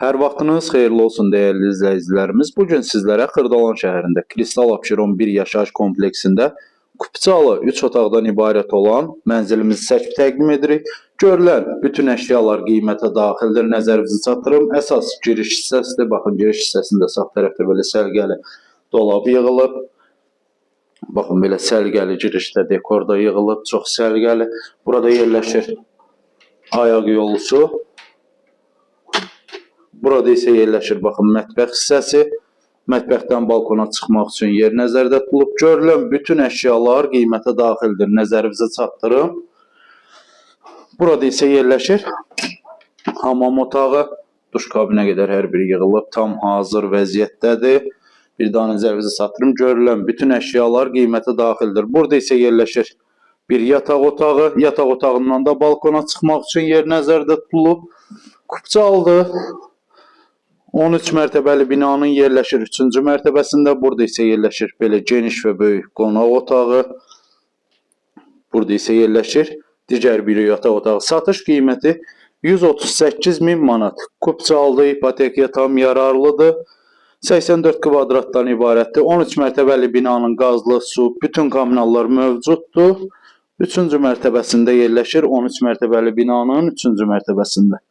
Hər vaxtınız xeyirli olsun dəyərli izləyicilərimiz. Bugün sizlərə Xırdalan şəhərində Kristal Abşeron 1 yaşayış kompleksində kupçalı 3 otaqdan ibarət olan mənzilimizi çəkib təqdim edirik. Görülən bütün əşyalar qiymətə daxildir. Nəzərinizə çatdırım. Əsas giriş hissəsidir. Baxın, giriş hissəsində sağ tərəfdə belə səliqəli dolab yığılıb. Baxın, belə səliqəli girişdə dekorda yığılıb. Çox səliqəli. Burada yerləşir ayaq yolusu. Burada isə yerləşir, baxın, mətbəx hissəsi. Mətbəxdən balkona çıxmaq üçün yer nəzərdə tutulub. Görülən bütün əşyalar qiymətə daxildir. Nəzərinizə çatdırım. Burada isə yerləşir hamam otağı. Duş kabinə qədər hər biri yığılıb. Tam hazır vəziyyətdədir. Bir daha nəzərinizə çatdırım. Görülən bütün əşyalar qiymətə daxildir. Burada isə yerləşir bir yataq otağı. Yataq otağından da balkona çıxmaq üçün yer nəzərdə tutulub. Kupçalıdır. 13 mərtəbəli binanın yerləşir 3-cü mərtəbəsində. Burada isə yerləşir belə geniş və böyük qonaq otağı. Burada isə yerləşir digər bir yataq otağı. Satış qiyməti 138.000 manat. Kupçalıdır, ipotekaya tam yararlıdır. 84 kvadratdan ibarətdir. 13 mərtəbəli binanın qazlı, su, bütün kommunallar mövcuddur. 3-cü mərtəbəsində yerləşir. 13 mərtəbəli binanın 3-cü mərtəbəsində.